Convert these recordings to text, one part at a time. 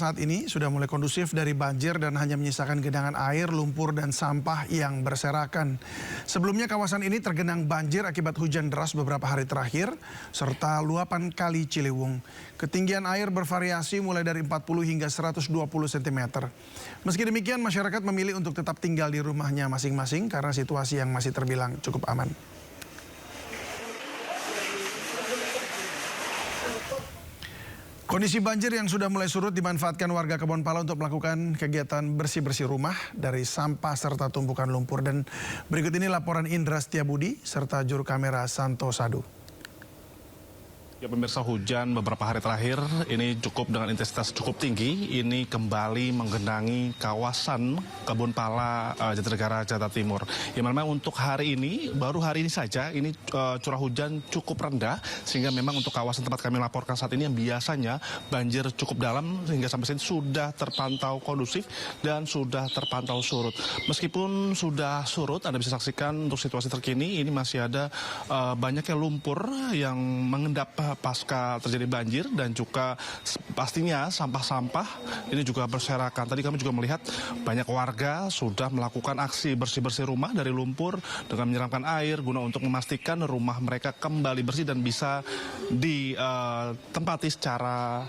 saat ini sudah mulai kondusif dari banjir dan hanya menyisakan genangan air, lumpur, dan sampah yang berserakan. Sebelumnya kawasan ini tergenang banjir akibat hujan deras beberapa hari terakhir, serta luapan Kali Ciliwung. Ketinggian air bervariasi mulai dari 40 hingga 120 cm. Meski demikian, masyarakat memilih untuk tetap tinggal di rumahnya masing-masing karena situasi yang masih terbilang cukup aman. Kondisi banjir yang sudah mulai surut dimanfaatkan warga Kebonpala untuk melakukan kegiatan bersih-bersih rumah dari sampah serta tumpukan lumpur. Dan berikut ini laporan Indra Setiabudi serta juru kamera Santo Sadu. Ya pemirsa, hujan beberapa hari terakhir ini cukup dengan intensitas cukup tinggi. Ini kembali menggenangi kawasan Kebonpala, Jatinegara, Jakarta Timur. Ya memang untuk hari ini, baru hari ini saja, ini curah hujan cukup rendah. Sehingga memang untuk kawasan tempat kami laporkan saat ini yang biasanya banjir cukup dalam, sehingga sampai sini sudah terpantau kondusif dan sudah terpantau surut. Meskipun sudah surut, Anda bisa saksikan untuk situasi terkini, ini masih ada banyaknya lumpur yang mengendap pasca terjadi banjir, dan juga pastinya sampah-sampah ini juga berserakan. Tadi kami juga melihat banyak warga sudah melakukan aksi bersih-bersih rumah dari lumpur dengan menyiramkan air guna untuk memastikan rumah mereka kembali bersih dan bisa ditempati secara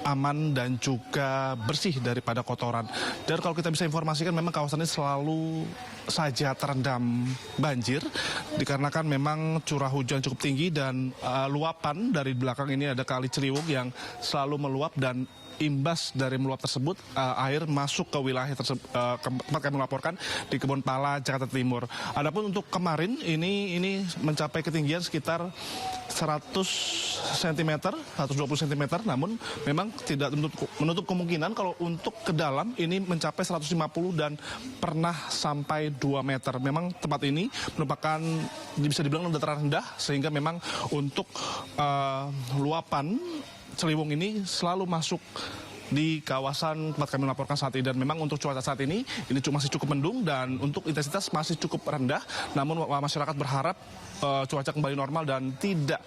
aman dan juga bersih daripada kotoran. Dan kalau kita bisa informasikan, memang kawasan ini selalu saja terendam banjir dikarenakan memang curah hujan cukup tinggi dan luapan dari belakang ini ada Kali Ciliwung yang selalu meluap, dan imbas dari meluap tersebut air masuk ke wilayah tempat kami melaporkan di Kebonpala, Jakarta Timur. Adapun untuk kemarin ini mencapai ketinggian sekitar 100 cm, 120 cm, namun memang tidak menutup kemungkinan kalau untuk ke dalam ini mencapai 150 dan pernah sampai 2 meter. Memang tempat ini merupakan bisa dibilang dataran rendah, sehingga memang untuk luapan Ciliwung ini selalu masuk di kawasan tempat kami melaporkan saat ini. Dan memang untuk cuaca saat ini masih cukup mendung dan untuk intensitas masih cukup rendah. Namun masyarakat berharap cuaca kembali normal dan tidak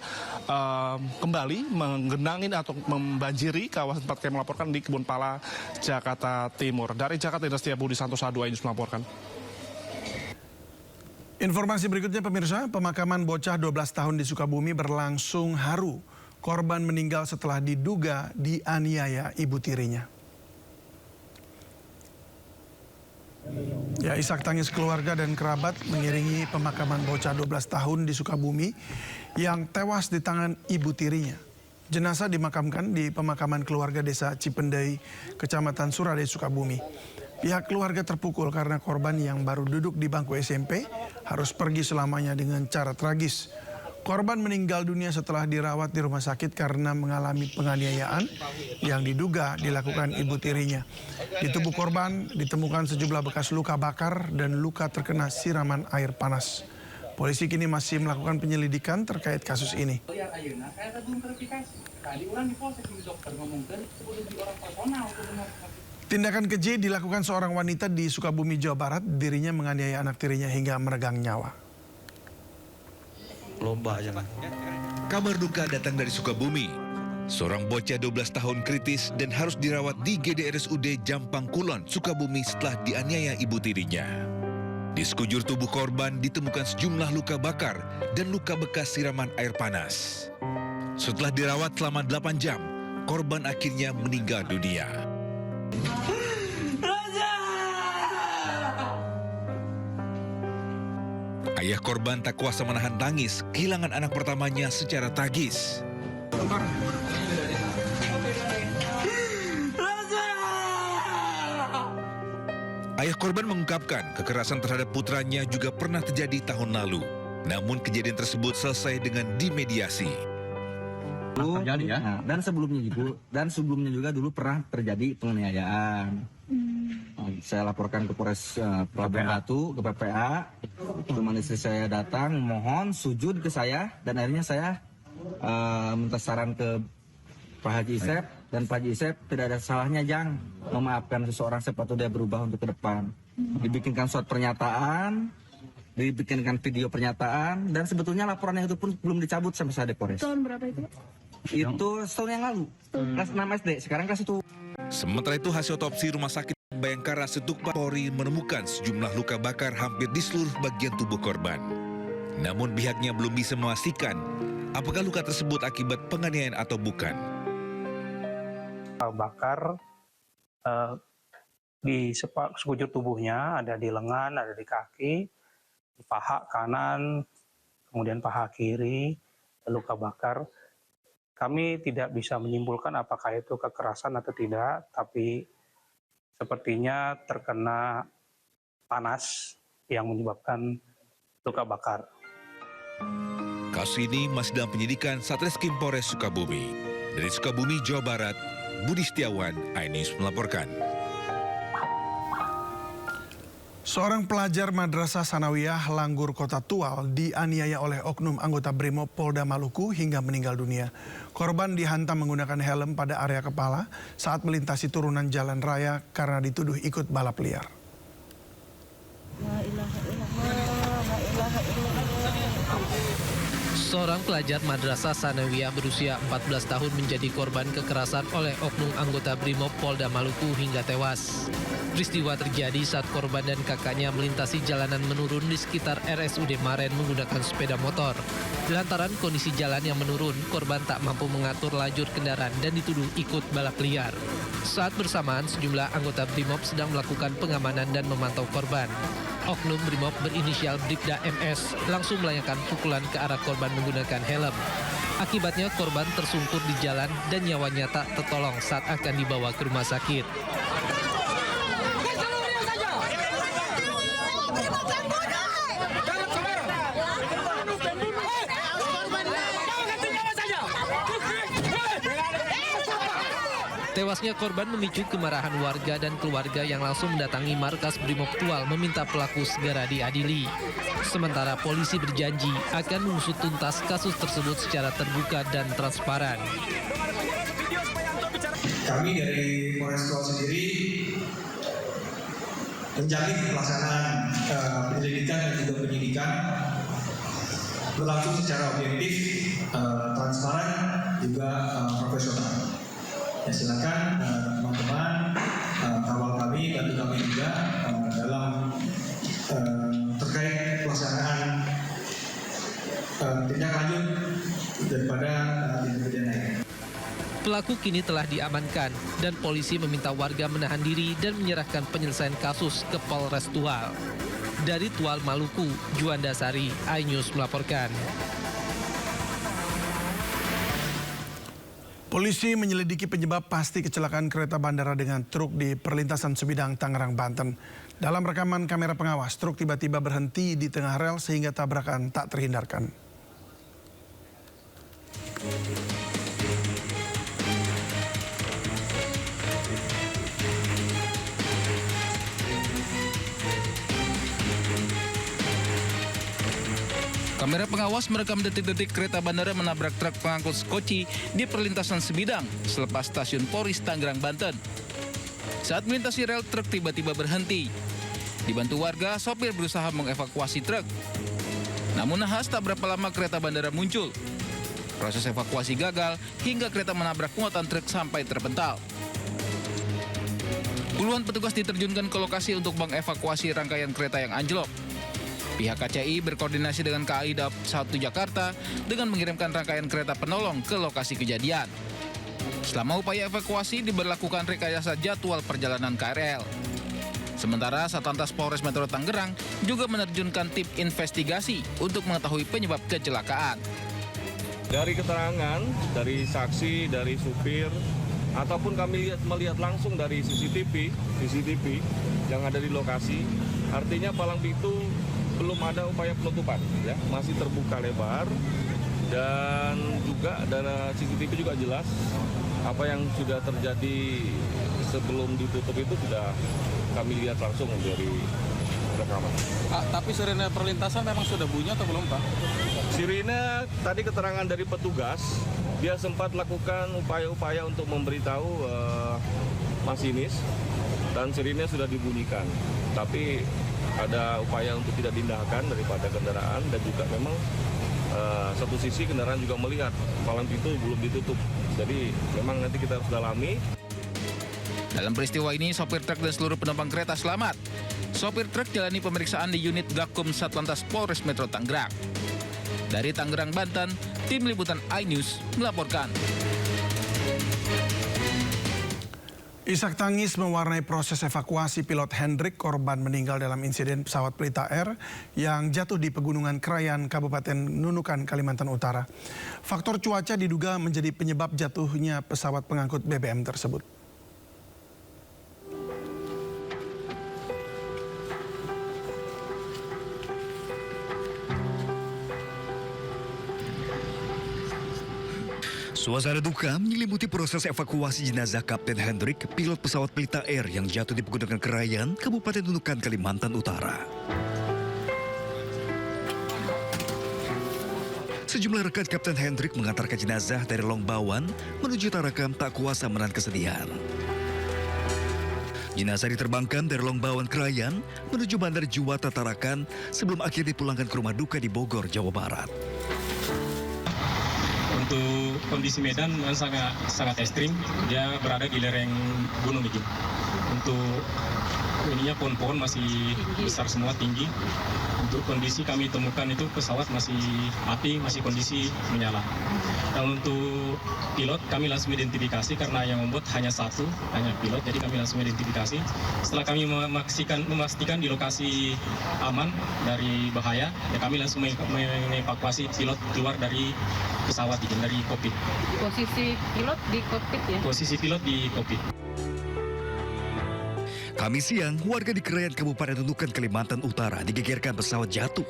kembali menggenangi atau membanjiri kawasan tempat kami melaporkan di Kebonpala, Jakarta Timur. Dari Jakarta, Indra Setiabudi, Santo Sadu melaporkan. Informasi berikutnya pemirsa, pemakaman bocah 12 tahun di Sukabumi berlangsung haru. Korban meninggal setelah diduga dianiaya ibu tirinya. Ya, isak tangis keluarga dan kerabat mengiringi pemakaman bocah 12 tahun di Sukabumi yang tewas di tangan ibu tirinya. Jenazah dimakamkan di pemakaman keluarga desa Cipendei, Kecamatan Suradei, Sukabumi. Pihak keluarga terpukul karena korban yang baru duduk di bangku SMP harus pergi selamanya dengan cara tragis. Korban meninggal dunia setelah dirawat di rumah sakit karena mengalami penganiayaan yang diduga dilakukan ibu tirinya. Di tubuh korban ditemukan sejumlah bekas luka bakar dan luka terkena siraman air panas. Polisi kini masih melakukan penyelidikan terkait kasus ini. Tindakan keji dilakukan seorang wanita di Sukabumi, Jawa Barat. Dirinya menganiaya anak tirinya hingga meregang nyawa. Lomba aja kan. Kabar duka datang dari Sukabumi. Seorang bocah 12 tahun kritis dan harus dirawat di GDRSUD Jampang Kulon, Sukabumi setelah dianiaya ibu tirinya. Di sekujur tubuh korban ditemukan sejumlah luka bakar dan luka bekas siraman air panas. Setelah dirawat selama 8 jam, korban akhirnya meninggal dunia. Ayah korban tak kuasa menahan tangis kehilangan anak pertamanya secara tragis. Ayah korban mengungkapkan kekerasan terhadap putranya juga pernah terjadi tahun lalu. Namun kejadian tersebut selesai dengan dimediasi. Terjadi ya. Dan sebelumnya juga dulu pernah terjadi penganiayaan. Saya laporkan ke Polres Pelabuhan Ratu, ke PPA. Teman istri saya datang mohon sujud ke saya, dan akhirnya saya minta saran ke Pak Haji Isep, dan Pak Haji Isep tidak ada salahnya Jang memaafkan seseorang sepatu dia berubah untuk ke depan. Dibikinkan surat pernyataan, dibikinkan video pernyataan, dan sebetulnya laporan yang itu pun belum dicabut sampai saat di Polres. Tahun berapa itu? Itu setahun yang lalu, kelas 6 SD, sekarang kelas 1. Sementara itu hasil otopsi Rumah Sakit Bayangkara Setukpa Polri menemukan sejumlah luka bakar hampir di seluruh bagian tubuh korban. Namun pihaknya belum bisa memastikan apakah luka tersebut akibat penganiayaan atau bukan. Bakar di sekujur tubuhnya, ada di lengan, ada di kaki, di paha kanan, kemudian paha kiri, luka bakar. Kami tidak bisa menyimpulkan apakah itu kekerasan atau tidak, tapi sepertinya terkena panas yang menyebabkan luka bakar. Kasus ini masih dalam penyidikan Satreskrim Polres Sukabumi. Dari Sukabumi, Jawa Barat, Budi Setiawan, iNews melaporkan. Seorang pelajar Madrasah Sanawiyah Langgur Kota Tual dianiaya oleh oknum anggota Brimob Polda Maluku hingga meninggal dunia. Korban dihantam menggunakan helm pada area kepala saat melintasi turunan jalan raya karena dituduh ikut balap liar. Seorang pelajar Madrasah Sanawiyah berusia 14 tahun menjadi korban kekerasan oleh oknum anggota Brimob Polda Maluku hingga tewas. Peristiwa terjadi saat korban dan kakaknya melintasi jalanan menurun di sekitar RSUD Maren menggunakan sepeda motor. Lantaran kondisi jalan yang menurun, korban tak mampu mengatur lajur kendaraan dan dituduh ikut balap liar. Saat bersamaan, sejumlah anggota Brimob sedang melakukan pengamanan dan memantau korban. Oknum Brimob berinisial Bribda MS langsung melayangkan pukulan ke arah korban menggunakan helm. Akibatnya korban tersungkur di jalan dan nyawanya tak tertolong saat akan dibawa ke rumah sakit. Tewasnya korban memicu kemarahan warga dan keluarga yang langsung mendatangi markas Brimob Tual meminta pelaku segera diadili. Sementara polisi berjanji akan mengusut tuntas kasus tersebut secara terbuka dan transparan. Kami dari Polres Tual sendiri menjamin pelaksanaan penyelidikan dan juga penyidikan berlangsung secara objektif, transparan, juga profesional. Ya, silakan teman-teman kawal kami, bantu kami juga dalam terkait pelaksanaan tindak lanjut daripada tindak pidana ini. Pelaku kini telah diamankan dan polisi meminta warga menahan diri dan menyerahkan penyelesaian kasus ke Polres Tual. Dari Tual, Maluku, Juanda Sari, iNews melaporkan. Polisi menyelidiki penyebab pasti kecelakaan kereta bandara dengan truk di perlintasan Sebidang, Tangerang, Banten. Dalam rekaman kamera pengawas, truk tiba-tiba berhenti di tengah rel sehingga tabrakan tak terhindarkan. Kamera pengawas merekam detik-detik kereta bandara menabrak truk pengangkut skoci di perlintasan Sebidang selepas stasiun Polres Tangerang, Banten. Saat melintasi rel, truk tiba-tiba berhenti. Dibantu warga, sopir berusaha mengevakuasi truk. Namun nahas tak berapa lama kereta bandara muncul. Proses evakuasi gagal hingga kereta menabrak muatan truk sampai terpental. Puluhan petugas diterjunkan ke lokasi untuk mengevakuasi rangkaian kereta yang anjlok. Pihak KCI berkoordinasi dengan KAI Daob 1 Jakarta dengan mengirimkan rangkaian kereta penolong ke lokasi kejadian. Selama upaya evakuasi diberlakukan rekayasa jadwal perjalanan KRL. Sementara Satlantas Polres Metro Tangerang juga menerjunkan tim investigasi untuk mengetahui penyebab kecelakaan. Dari keterangan, dari saksi, dari supir, ataupun kami melihat langsung dari CCTV yang ada di lokasi, artinya palang pintu belum ada upaya penutupan, ya, masih terbuka lebar, dan juga dari CCTV juga jelas apa yang sudah terjadi sebelum ditutup itu sudah kami lihat langsung dari rekaman. Tapi sirine perlintasan memang sudah bunyi atau belum, Pak? Sirine tadi keterangan dari petugas, dia sempat lakukan upaya-upaya untuk memberitahu masinis dan sirine sudah dibunyikan. Tapi ada upaya untuk tidak diindahkan daripada kendaraan dan juga memang satu sisi kendaraan juga melihat palang pintu belum ditutup. Jadi memang nanti kita harus dalami. Dalam peristiwa ini, sopir truk dan seluruh penumpang kereta selamat. Sopir truk jalani pemeriksaan di unit Gakum Satlantas Polres Metro Tangerang. Dari Tangerang, Banten, tim liputan iNews melaporkan. Isak tangis mewarnai proses evakuasi pilot Hendrik, korban meninggal dalam insiden pesawat Pelita Air yang jatuh di Pegunungan Krayan, Kabupaten Nunukan, Kalimantan Utara. Faktor cuaca diduga menjadi penyebab jatuhnya pesawat pengangkut BBM tersebut. Suasana duka menyelimuti proses evakuasi jenazah Kapten Hendrik, pilot pesawat Pelita Air yang jatuh di Pegunungan Krayan, Kabupaten Nunukan, Kalimantan Utara. Sejumlah rekan Kapten Hendrik mengantarkan jenazah dari Longbawan menuju Tarakan tak kuasa menahan kesedihan. Jenazah diterbangkan dari Longbawan Krayan menuju Bandar Juwata Tarakan sebelum akhirnya dipulangkan ke rumah duka di Bogor, Jawa Barat. Untuk kondisi medan sangat ekstrim, dia berada di lereng gunung itu. Untuk ininya pohon-pohon masih besar semua, tinggi. Untuk kondisi kami temukan itu pesawat masih api, masih kondisi menyala. Dan untuk pilot kami langsung identifikasi karena yang membuat hanya satu, hanya pilot, jadi kami langsung identifikasi. Setelah kami memastikan di lokasi aman dari bahaya, ya kami langsung mengevakuasi pilot keluar dari pesawat dari kokpit. Posisi pilot di kokpit ya? Posisi pilot di kokpit. Kamis siang, warga di Krayan, Kabupaten Nunukan, Kalimantan Utara digegerkan pesawat jatuh.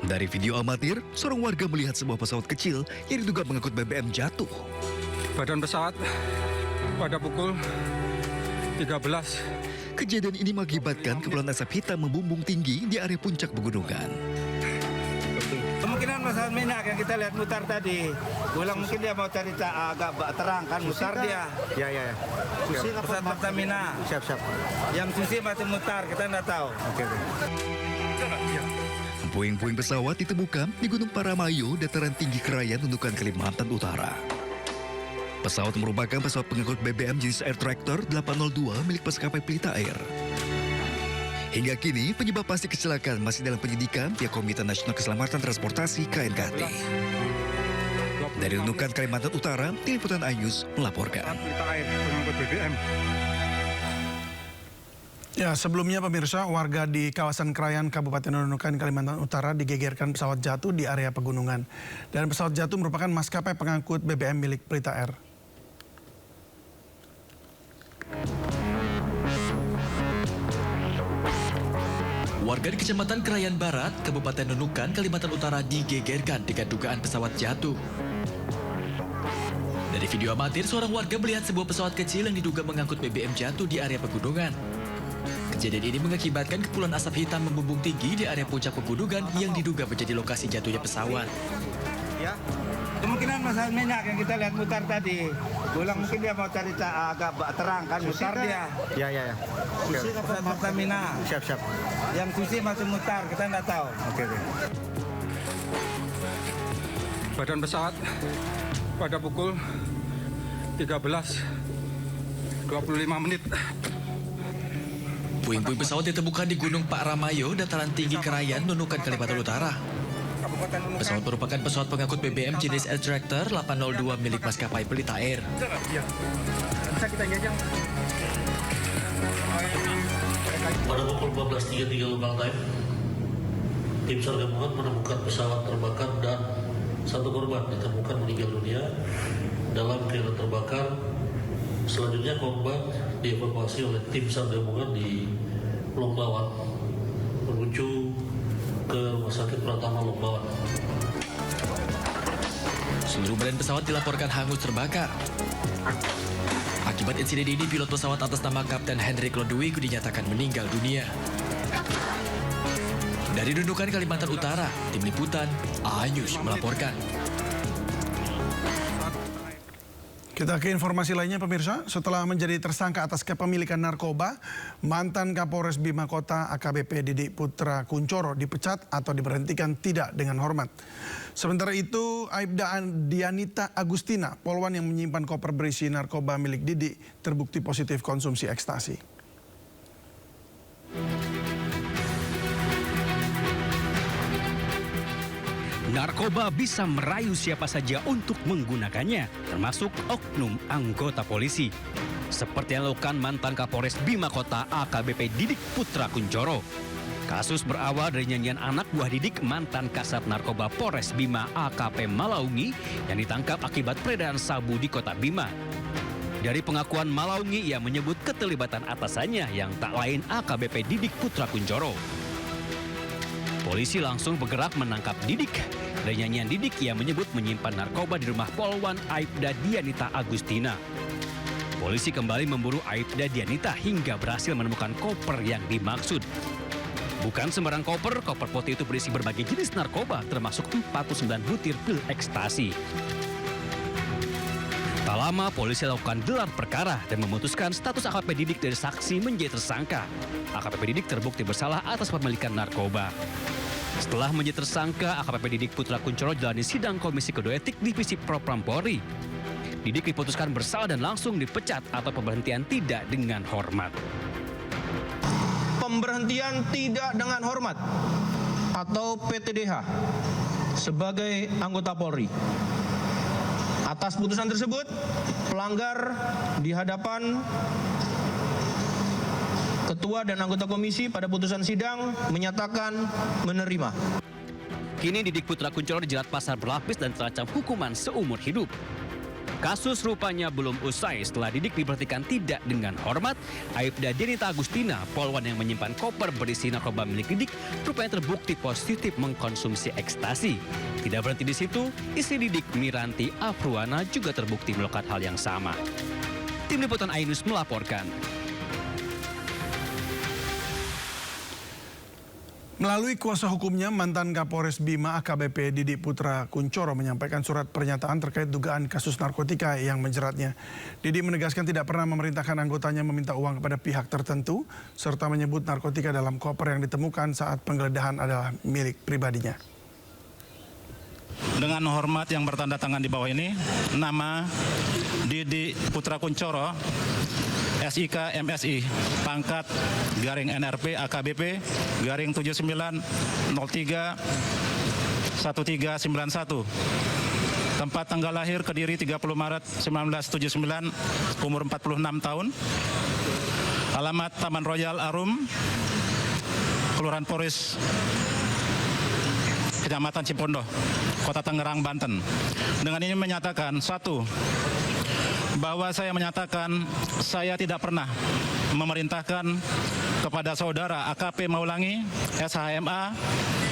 Dari video amatir, seorang warga melihat sebuah pesawat kecil yang diduga mengangkut BBM jatuh. Badan pesawat pada pukul 13. Kejadian ini mengakibatkan kepulan asap hitam membumbung tinggi di area puncak pegunungan. Kemungkinan masalah minyak yang kita lihat mutar tadi. Ulang mungkin dia mau cari agak terang kan, mutar dia. Ya. Pesawat Pertamina. Siap. Yang susi masih mutar, kita nggak tahu. Oke. Puing-puing pesawat ditemukan di Gunung Paramayo, dataran tinggi Krayan, Nunukan, Kalimantan Utara. Pesawat merupakan pesawat pengangkut BBM jenis Air Tractor 802 milik maskapai Pelita Air. Hingga kini, penyebab pasti kecelakaan masih dalam penyidikan pihak Komite Nasional Keselamatan Transportasi KNKT. Dari Nunukan, Kalimantan Utara, tim liputan iNews melaporkan. Ya, sebelumnya pemirsa, warga di kawasan Krayan, Kabupaten Nunukan, Kalimantan Utara digegerkan pesawat jatuh di area pegunungan. Dan pesawat jatuh merupakan maskapai pengangkut BBM milik Pelita Air. Warga di Kecamatan Krayan Barat, Kabupaten Nunukan, Kalimantan Utara digegerkan dengan dugaan pesawat jatuh. Dari video amatir, seorang warga melihat sebuah pesawat kecil yang diduga mengangkut BBM jatuh di area pegunungan. Kejadian ini mengakibatkan kepulan asap hitam membumbung tinggi di area puncak pegunungan yang diduga menjadi lokasi jatuhnya pesawat. Ya. Kemungkinan masalah minyak yang kita lihat mutar tadi. Ulang mungkin dia mau cari agak terang kan, mutar dia. Ya. Susi Pesawat Pertamina. Siap. Yang susi masih mutar, kita nggak tahu. Oke. Badan pesawat pada pukul 13.25 menit. Puing-puing pesawat ditemukan di Gunung Pak Ramayo, dataran tinggi Krayan, Nunukan, Kalimantan Utara. Pesawat merupakan pesawat pengangkut BBM jenis Air Tractor 802 milik maskapai Pelita Air. Bisa kita jajang. Pada pukul 14.33 local time, tim SAR gabungan menemukan pesawat terbakar dan satu korban ditemukan meninggal dunia dalam kereta terbakar. Selanjutnya korban dievakuasi oleh tim SAR gabungan di Longbawan menuju ke Rumah Sakit Pratama Longbawan. Seluruh badan pesawat dilaporkan hangus terbakar. Akibat insiden ini, pilot pesawat atas nama Kapten Hendrik Lodewijk dinyatakan meninggal dunia. Dari Nunukan, Kalimantan Utara, tim liputan iNews melaporkan. Kita ke informasi lainnya pemirsa, setelah menjadi tersangka atas kepemilikan narkoba, mantan Kapolres Bima Kota AKBP Didik Putra Kuncoro dipecat atau diberhentikan tidak dengan hormat. Sementara itu, Aibda Dianita Agustina, polwan yang menyimpan koper berisi narkoba milik Didik, terbukti positif konsumsi ekstasi. Narkoba bisa merayu siapa saja untuk menggunakannya, termasuk oknum anggota polisi. Seperti yang dilakukan mantan Kapolres Bima Kota AKBP Didik Putra Kuncoro. Kasus berawal dari nyanyian anak buah Didik mantan Kasat Narkoba Polres Bima AKP Malaungi yang ditangkap akibat peredaran sabu di Kota Bima. Dari pengakuan Malaungi, ia menyebut keterlibatan atasannya yang tak lain AKBP Didik Putra Kuncoro. Polisi langsung bergerak menangkap Didik. Dari nyanyian Didik, ia menyebut menyimpan narkoba di rumah polwan Aibda Dianita Agustina. Polisi kembali memburu Aibda Dianita hingga berhasil menemukan koper yang dimaksud. Bukan sembarang koper, koper putih itu berisi berbagai jenis narkoba, termasuk 49 butir pil ekstasi. Tak lama, polisi lakukan gelar perkara dan memutuskan status AKP Didik dari saksi menjadi tersangka. AKP Didik terbukti bersalah atas pemilikan narkoba. Setelah menjadi tersangka, AKP Didik Putra Kuncoro jalani sidang Komisi Kode Etik Divisi Propam Polri. Didik diputuskan bersalah dan langsung dipecat atau pemberhentian tidak dengan hormat. Pemberhentian tidak dengan hormat atau PTDH sebagai anggota Polri. Atas putusan tersebut, pelanggar di hadapan Ketua dan anggota komisi pada putusan sidang menyatakan menerima. Kini Didik Putra Kuncoro dijerat pasal berlapis dan terancam hukuman seumur hidup. Kasus rupanya belum usai setelah Didik diberhentikan tidak dengan hormat. Aibda Dianita Agustina, polwan yang menyimpan koper berisi narkoba milik Didik, rupanya terbukti positif mengkonsumsi ekstasi. Tidak berhenti di situ, istri Didik, Miranti Afruana, juga terbukti melakukan hal yang sama. Tim Liputan Ainus melaporkan. Melalui kuasa hukumnya, mantan Kapolres Bima AKBP Didik Putra Kuncoro menyampaikan surat pernyataan terkait dugaan kasus narkotika yang menjeratnya. Didik menegaskan tidak pernah memerintahkan anggotanya meminta uang kepada pihak tertentu, serta menyebut narkotika dalam koper yang ditemukan saat penggeledahan adalah milik pribadinya. Dengan hormat yang bertanda tangan di bawah ini, nama Didik Putra Kuncoro, SIK MSI, pangkat garing NRP AKBP garing 79031391. Tempat tanggal lahir Kediri 30 Maret 1979, umur 46 tahun. Alamat Taman Royal Arum, Kelurahan Poris, Kecamatan Cipondoh, Kota Tangerang, Banten. Dengan ini menyatakan, 1. Bahwa saya menyatakan saya tidak pernah memerintahkan kepada saudara AKP Maulangi, SHMA,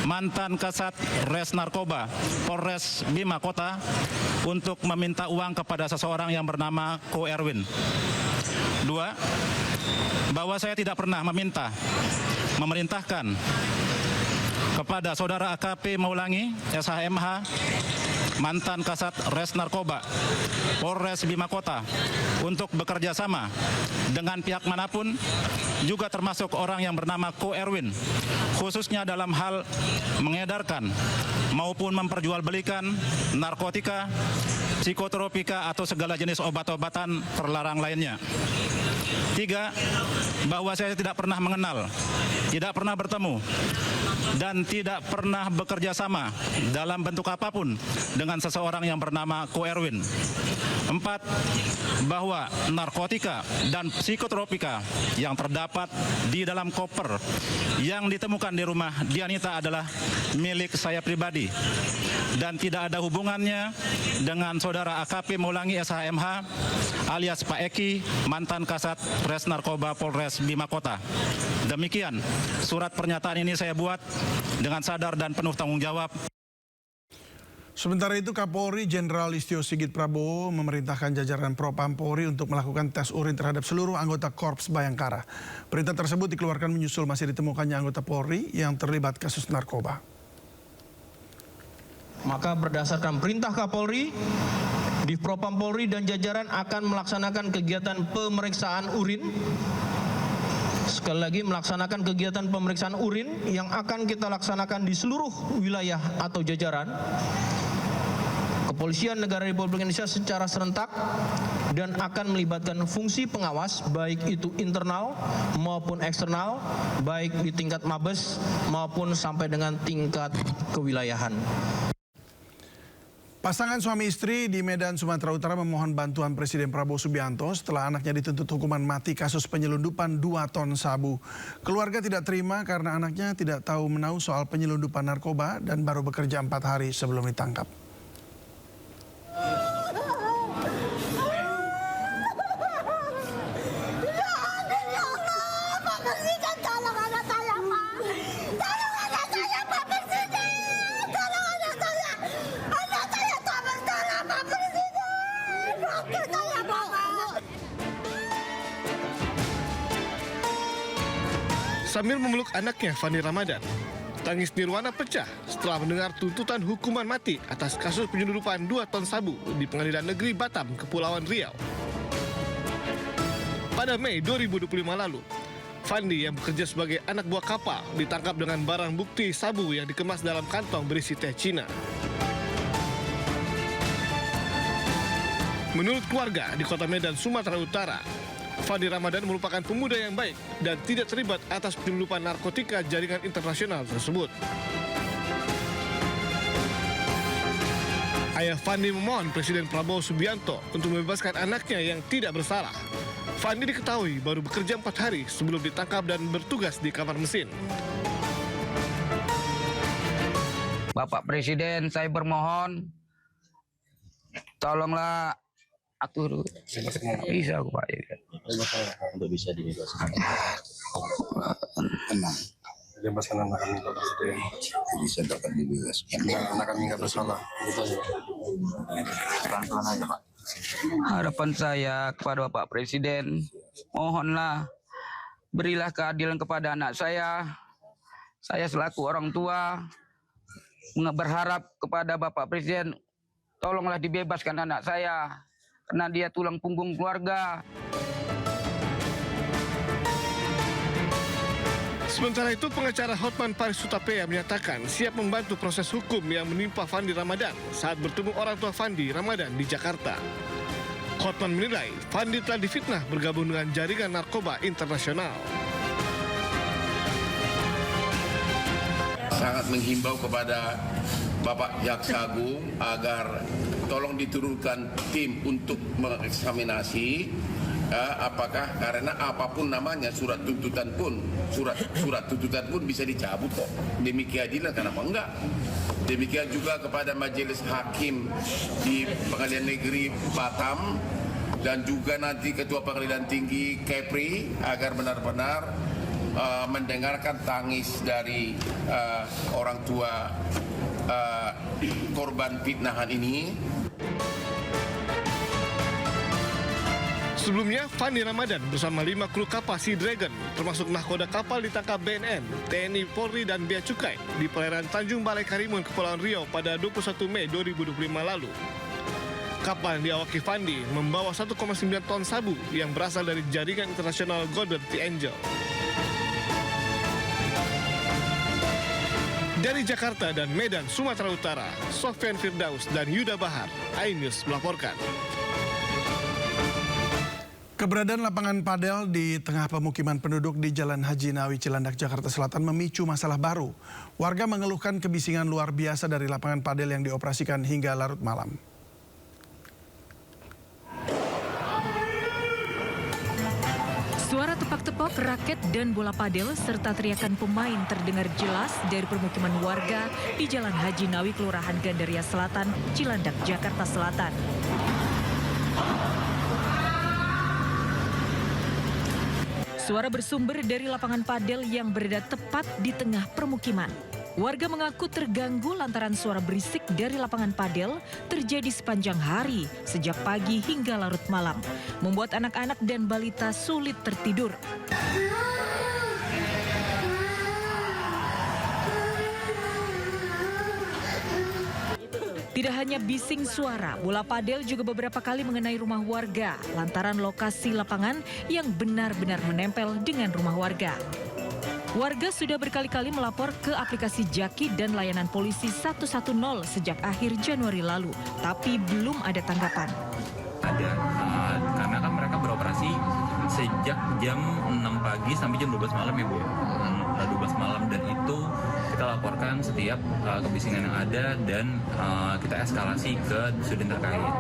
mantan Kasat Res Narkoba Polres Bima Kota, untuk meminta uang kepada seseorang yang bernama Ko Erwin. 2. Bahwa saya tidak pernah memerintahkan kepada saudara AKP Maulangi, SHMH, mantan Kasat Res Narkoba Polres Bima Kota, untuk bekerja sama dengan pihak manapun, juga termasuk orang yang bernama Ko Erwin, khususnya dalam hal mengedarkan maupun memperjualbelikan narkotika, psikotropika, atau segala jenis obat-obatan terlarang lainnya. 3. Bahwa saya tidak pernah mengenal, tidak pernah bertemu, dan tidak pernah bekerja sama dalam bentuk apapun dengan seseorang yang bernama Ko Erwin. 4. Bahwa narkotika dan psikotropika yang terdapat di dalam koper yang ditemukan di rumah Dianita adalah milik saya pribadi dan tidak ada hubungannya dengan saudara AKP Maulangi SHMH alias Pak Eki, mantan Kasat Res Narkoba Polres Bima Kota. Demikian surat pernyataan ini saya buat dengan sadar dan penuh tanggung jawab. Sementara itu, Kapolri Jenderal Listio Sigit Prabowo memerintahkan jajaran Propam Polri untuk melakukan tes urin terhadap seluruh anggota Korps Bayangkara. Perintah tersebut dikeluarkan menyusul masih ditemukannya anggota Polri yang terlibat kasus narkoba. Maka berdasarkan perintah Kapolri, di Propam Polri dan jajaran akan melaksanakan kegiatan pemeriksaan urin. Sekali lagi, melaksanakan kegiatan pemeriksaan urin yang akan kita laksanakan di seluruh wilayah atau jajaran Kepolisian Negara Republik Indonesia secara serentak dan akan melibatkan fungsi pengawas baik itu internal maupun eksternal, baik di tingkat Mabes maupun sampai dengan tingkat kewilayahan. Pasangan suami istri di Medan, Sumatera Utara memohon bantuan Presiden Prabowo Subianto setelah anaknya dituntut hukuman mati kasus penyelundupan 2 ton sabu. Keluarga tidak terima karena anaknya tidak tahu menahu soal penyelundupan narkoba dan baru bekerja 4 hari sebelum ditangkap. Sambil memeluk anaknya, Fandi Ramadan, tangis Nirwana pecah setelah mendengar tuntutan hukuman mati atas kasus penyelundupan 2 ton sabu di Pengadilan Negeri Batam, Kepulauan Riau. Pada Mei 2025 lalu, Fandi yang bekerja sebagai anak buah kapal ditangkap dengan barang bukti sabu yang dikemas dalam kantong berisi teh Cina. Menurut keluarga di kota Medan, Sumatera Utara, Fandi Ramadan merupakan pemuda yang baik dan tidak terlibat atas penyelundupan narkotika jaringan internasional tersebut. Ayah Fandi memohon Presiden Prabowo Subianto untuk membebaskan anaknya yang tidak bersalah. Fandi diketahui baru bekerja 4 hari sebelum ditangkap dan bertugas di kamar mesin. Bapak Presiden, saya bermohon, tolonglah atur bisa aku Pak untuk bisa dibebaskan. Bebaskan anak kami Pak Presiden. Bisa dapat dibebaskan. Anak kami nggak bersalah. Pelan-pelan aja Pak. Harapan saya kepada Bapak Presiden, mohonlah berilah keadilan kepada anak saya. Saya selaku orang tua berharap kepada Bapak Presiden, tolonglah dibebaskan anak saya. Karena dia tulang punggung keluarga. Sementara itu, pengacara Hotman Paris Hutapea menyatakan siap membantu proses hukum yang menimpa Fandi Ramadan saat bertemu orang tua Fandi Ramadan di Jakarta. Hotman menilai Fandi telah difitnah bergabung dengan jaringan narkoba internasional. Sangat menghimbau kepada Bapak Jaksa Agung agar tolong diturunkan tim untuk mengeksaminasi apakah karena apapun namanya surat tuntutan pun bisa dicabut kok. Demi keadilan kenapa enggak? Demikian juga kepada Majelis Hakim di Pengadilan Negeri Batam dan juga nanti Ketua Pengadilan Tinggi Kepri agar benar-benar mendengarkan tangis dari orang tua korban fitnahan ini. Sebelumnya, Fandi Ramadan bersama 5 kru kapal Sea Dragon, termasuk nahkoda kapal ditangkap BNN, TNI, Polri, dan Bea Cukai di perairan Tanjung Balai Karimun, Kepulauan Riau pada 21 Mei 2025 lalu. Kapal yang diawaki Fandi membawa 1,9 ton sabu yang berasal dari jaringan internasional Golden Triangle. Dari Jakarta dan Medan, Sumatera Utara, Sofyan Firdaus dan Yuda Bahar, iNews melaporkan. Keberadaan lapangan padel di tengah pemukiman penduduk di Jalan Haji Nawi Cilandak, Jakarta Selatan memicu masalah baru. Warga mengeluhkan kebisingan luar biasa dari lapangan padel yang dioperasikan hingga larut malam. Suara tepak-tepok raket dan bola padel serta teriakan pemain terdengar jelas dari permukiman warga di Jalan Haji Nawi, Kelurahan Gandaria Selatan, Cilandak, Jakarta Selatan. Suara bersumber dari lapangan padel yang berada tepat di tengah permukiman. Warga mengaku terganggu lantaran suara berisik dari lapangan padel terjadi sepanjang hari, sejak pagi hingga larut malam, membuat anak-anak dan balita sulit tertidur. Tidak hanya bising suara, bola padel juga beberapa kali mengenai rumah warga lantaran lokasi lapangan yang benar-benar menempel dengan rumah warga. Warga sudah berkali-kali melapor ke aplikasi Jaki dan layanan polisi 110 sejak akhir Januari lalu, tapi belum ada tanggapan. Ada, karena kan mereka beroperasi sejak jam 6 pagi sampai jam 12 malam ya Bu. 12 malam, dan itu kita laporkan setiap kebisingan yang ada dan kita eskalasi ke sudin terkait.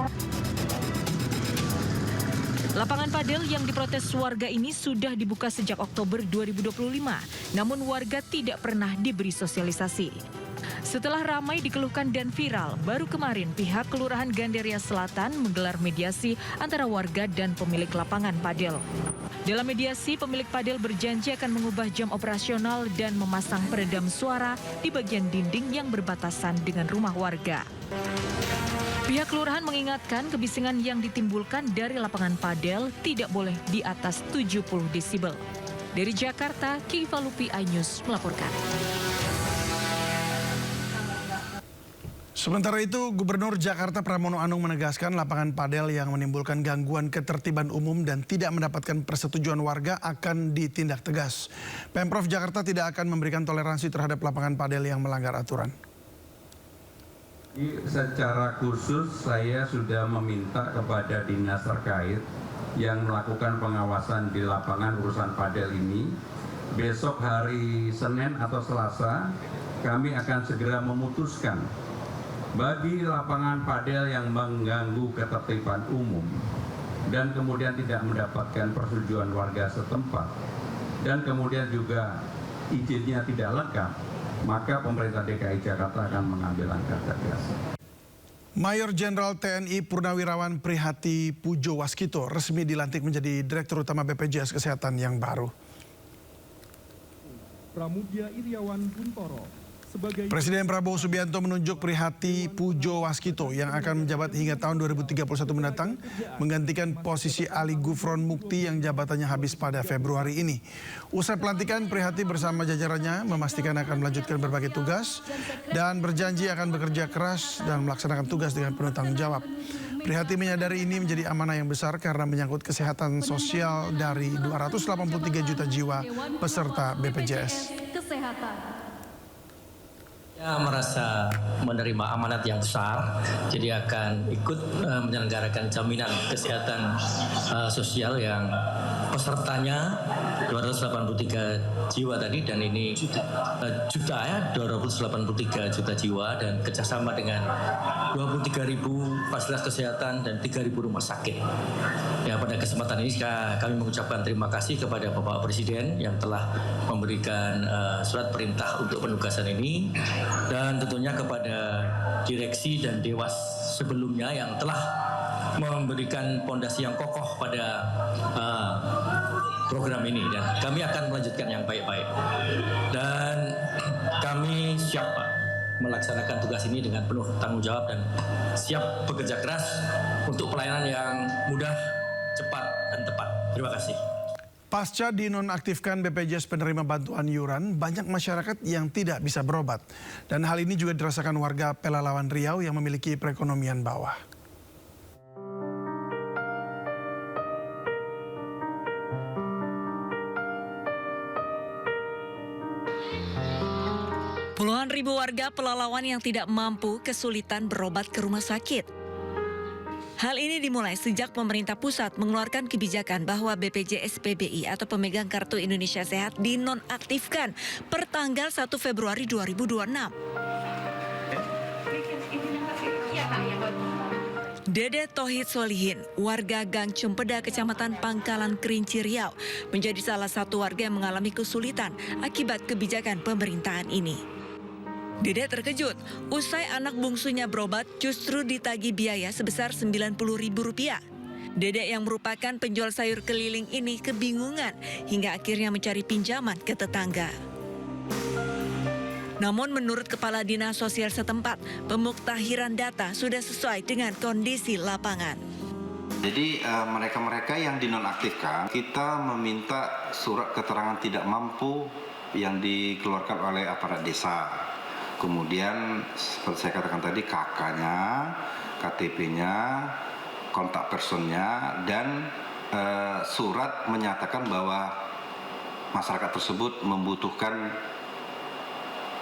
Lapangan padel yang diprotes warga ini sudah dibuka sejak Oktober 2025, namun warga tidak pernah diberi sosialisasi. Setelah ramai dikeluhkan dan viral, baru kemarin pihak Kelurahan Ganderia Selatan menggelar mediasi antara warga dan pemilik lapangan padel. Dalam mediasi, pemilik padel berjanji akan mengubah jam operasional dan memasang peredam suara di bagian dinding yang berbatasan dengan rumah warga. Pihak kelurahan mengingatkan kebisingan yang ditimbulkan dari lapangan padel tidak boleh di atas 70 desibel. Dari Jakarta, Kiva Lupi iNews melaporkan. Sementara itu, Gubernur Jakarta Pramono Anung menegaskan lapangan padel yang menimbulkan gangguan ketertiban umum dan tidak mendapatkan persetujuan warga akan ditindak tegas. Pemprov Jakarta tidak akan memberikan toleransi terhadap lapangan padel yang melanggar aturan. Secara khusus saya sudah meminta kepada dinas terkait yang melakukan pengawasan di lapangan urusan padel ini. Besok hari Senin atau Selasa kami akan segera memutuskan bagi lapangan padel yang mengganggu ketertiban umum dan kemudian tidak mendapatkan persetujuan warga setempat dan kemudian juga izinnya tidak lengkap, maka pemerintah DKI Jakarta akan mengambil langkah tegas. Mayor Jenderal TNI Purnawirawan Prihati Pujo Waskito resmi dilantik menjadi Direktur Utama BPJS Kesehatan yang baru. Pramudia Iriawan Buntoro sebagai Presiden Prabowo Subianto menunjuk Prihati Pujo Waskito yang akan menjabat hingga tahun 2031 mendatang menggantikan posisi Ali Gufron Mukti yang jabatannya habis pada Februari ini. Usai pelantikan, Prihati bersama jajarannya memastikan akan melanjutkan berbagai tugas dan berjanji akan bekerja keras dan melaksanakan tugas dengan penuh tanggung jawab. Prihati menyadari ini menjadi amanah yang besar karena menyangkut kesehatan sosial dari 283 juta jiwa peserta BPJS. Saya merasa menerima amanat yang besar, jadi akan ikut menyelenggarakan jaminan kesehatan sosial yang pesertanya 283 jiwa tadi, dan ini juta ya, 283 juta jiwa, dan kerjasama dengan 23.000 fasilitas kesehatan dan 3.000 rumah sakit. Ya, pada kesempatan ini kami mengucapkan terima kasih kepada Bapak Presiden yang telah memberikan surat perintah untuk penugasan ini, dan tentunya kepada direksi dan dewas sebelumnya yang telah memberikan fondasi yang kokoh pada program ini, dan kami akan melanjutkan yang baik-baik, dan kami siap Pak melaksanakan tugas ini dengan penuh tanggung jawab dan siap bekerja keras untuk pelayanan yang mudah, cepat, dan tepat. Terima kasih. Pasca dinonaktifkan BPJS penerima bantuan iuran, banyak masyarakat yang tidak bisa berobat. Dan hal ini juga dirasakan warga Pelalawan Riau yang memiliki perekonomian bawah. Puluhan ribu warga Pelalawan yang tidak mampu kesulitan berobat ke rumah sakit. Hal ini dimulai sejak pemerintah pusat mengeluarkan kebijakan bahwa BPJS PBI atau pemegang Kartu Indonesia Sehat dinonaktifkan per tanggal 1 Februari 2026. Dede Tohid Solihin, warga Gang Cempeda, Kecamatan Pangkalan Kerinci Riau, menjadi salah satu warga yang mengalami kesulitan akibat kebijakan pemerintahan ini. Dede terkejut usai anak bungsunya berobat justru ditagih biaya sebesar Rp90.000. Dede yang merupakan penjual sayur keliling ini kebingungan hingga akhirnya mencari pinjaman ke tetangga. Namun menurut Kepala Dinas Sosial setempat, pemuktahiran data sudah sesuai dengan kondisi lapangan. Jadi mereka-mereka yang dinonaktifkan, kita meminta surat keterangan tidak mampu yang dikeluarkan oleh aparat desa. kemudian seperti saya katakan tadi KK-nya, KTP-nya, kontak personnya, dan surat menyatakan bahwa masyarakat tersebut membutuhkan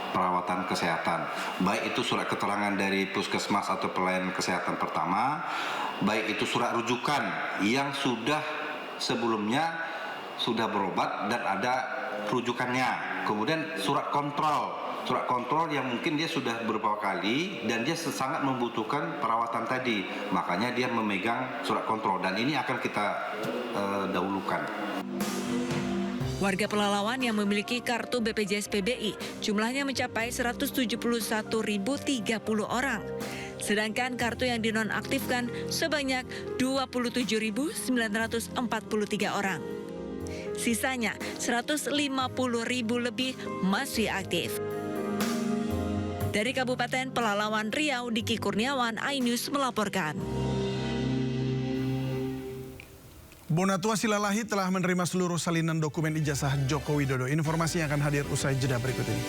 perawatan kesehatan. Baik itu surat keterangan dari puskesmas atau pelayanan kesehatan pertama, baik itu surat rujukan yang sudah sebelumnya sudah berobat dan ada rujukannya. Kemudian surat kontrol yang mungkin dia sudah beberapa kali dan dia sangat membutuhkan perawatan tadi. Makanya dia memegang surat kontrol dan ini akan kita dahulukan. Warga Pelalawan yang memiliki kartu BPJS PBI jumlahnya mencapai 171.030 orang. Sedangkan kartu yang dinonaktifkan sebanyak 27.943 orang. Sisanya 150.000 lebih masih aktif. Dari Kabupaten Pelalawan Riau, Diki Kurniawan, iNews melaporkan. Bonatua Silalahi telah menerima seluruh salinan dokumen ijazah Joko Widodo. Informasi yang akan hadir usai jeda berikut ini.